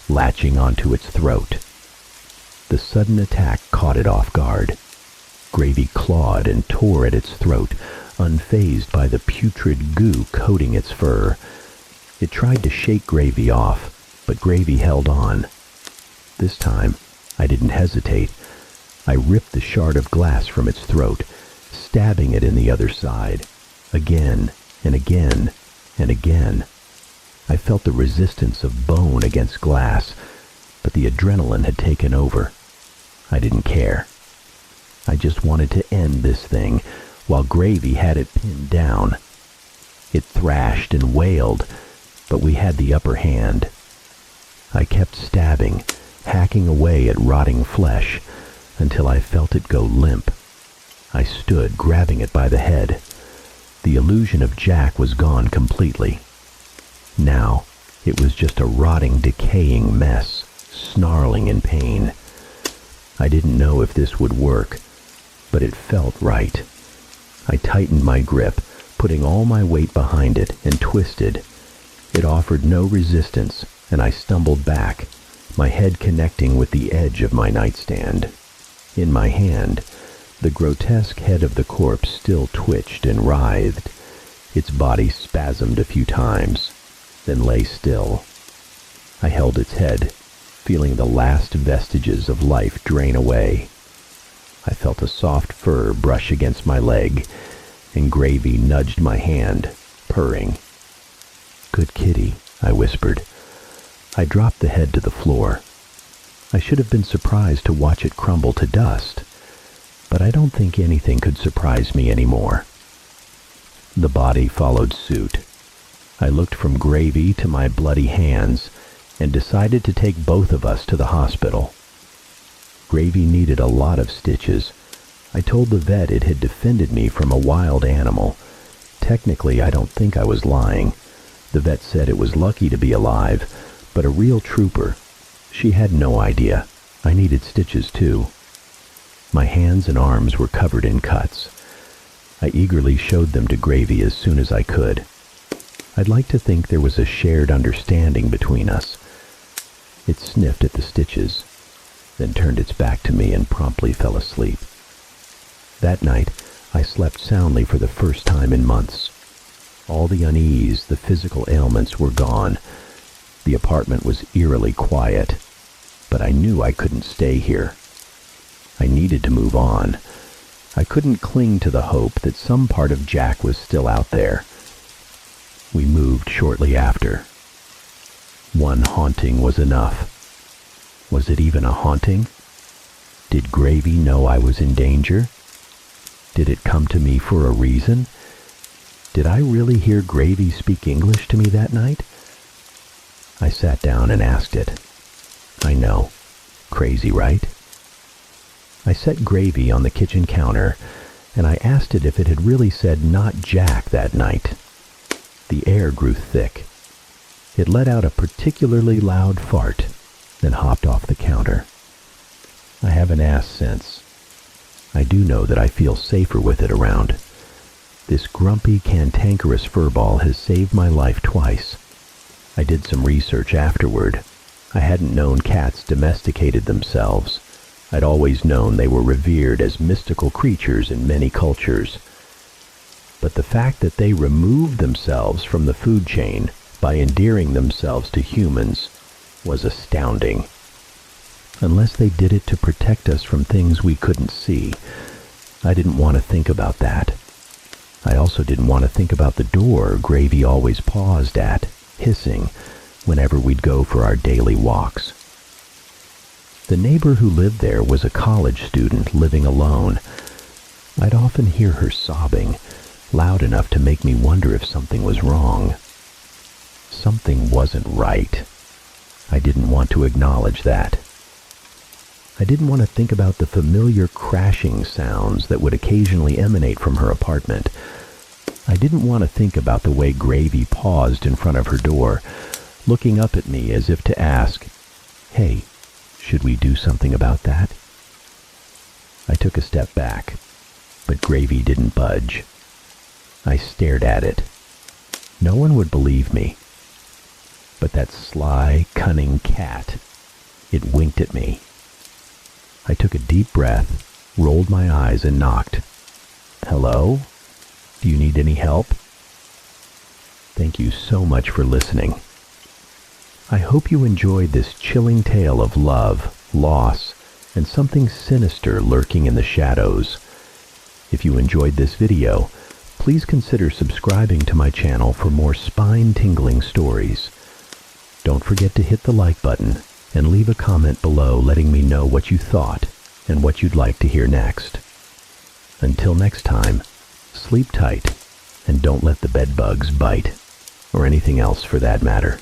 latching onto its throat. The sudden attack caught it off guard. Gravy clawed and tore at its throat, unfazed by the putrid goo coating its fur. It tried to shake Gravy off, but Gravy held on. This time, I didn't hesitate. I ripped the shard of glass from its throat, stabbing it in the other side, again and again and again. I felt the resistance of bone against glass, but the adrenaline had taken over. I didn't care. I just wanted to end this thing, while Gravy had it pinned down. It thrashed and wailed, but we had the upper hand. I kept stabbing, hacking away at rotting flesh, until I felt it go limp. I stood, grabbing it by the head. The illusion of Jack was gone completely. Now, it was just a rotting, decaying mess, snarling in pain. I didn't know if this would work, but it felt right. I tightened my grip, putting all my weight behind it, and twisted. It offered no resistance, and I stumbled back, my head connecting with the edge of my nightstand. In my hand, the grotesque head of the corpse still twitched and writhed. Its body spasmed a few times, then lay still. I held its head, feeling the last vestiges of life drain away. I felt a soft fur brush against my leg, and Gravy nudged my hand, purring. "Good kitty," I whispered. I dropped the head to the floor. I should have been surprised to watch it crumble to dust, but I don't think anything could surprise me anymore. The body followed suit. I looked from Gravy to my bloody hands and decided to take both of us to the hospital. Gravy needed a lot of stitches. I told the vet it had defended me from a wild animal. Technically, I don't think I was lying. The vet said it was lucky to be alive, but a real trooper. She had no idea. I needed stitches too. My hands and arms were covered in cuts. I eagerly showed them to Gravy as soon as I could. I'd like to think there was a shared understanding between us. It sniffed at the stitches, then turned its back to me and promptly fell asleep. That night, I slept soundly for the first time in months. All the unease, the physical ailments were gone. The apartment was eerily quiet, but I knew I couldn't stay here. I needed to move on. I couldn't cling to the hope that some part of Jack was still out there. We moved shortly after. One haunting was enough. Was it even a haunting? Did Gravy know I was in danger? Did it come to me for a reason? Did I really hear Gravy speak English to me that night? I sat down and asked it. I know. Crazy, right? I set Gravy on the kitchen counter, and I asked it if it had really said "not Jack" that night. The air grew thick. It let out a particularly loud fart, then hopped off the counter. I haven't asked since. I do know that I feel safer with it around. This grumpy, cantankerous furball has saved my life twice. I did some research afterward. I hadn't known cats domesticated themselves. I'd always known they were revered as mystical creatures in many cultures. But the fact that they removed themselves from the food chain by endearing themselves to humans was astounding. Unless they did it to protect us from things we couldn't see, I didn't want to think about that. I also didn't want to think about the door Gravy always paused at, hissing, whenever we'd go for our daily walks. The neighbor who lived there was a college student living alone. I'd often hear her sobbing, loud enough to make me wonder if something was wrong. Something wasn't right. I didn't want to acknowledge that. I didn't want to think about the familiar crashing sounds that would occasionally emanate from her apartment. I didn't want to think about the way Gravy paused in front of her door, looking up at me as if to ask, "Hey, should we do something about that?" I took a step back, but Gravy didn't budge. I stared at it. No one would believe me. But that sly, cunning cat, it winked at me. I took a deep breath, rolled my eyes, and knocked. "Hello? Do you need any help?" Thank you so much for listening. I hope you enjoyed this chilling tale of love, loss, and something sinister lurking in the shadows. If you enjoyed this video, please consider subscribing to my channel for more spine-tingling stories. Don't forget to hit the like button and leave a comment below letting me know what you thought and what you'd like to hear next. Until next time, sleep tight and don't let the bed bugs bite, or anything else for that matter.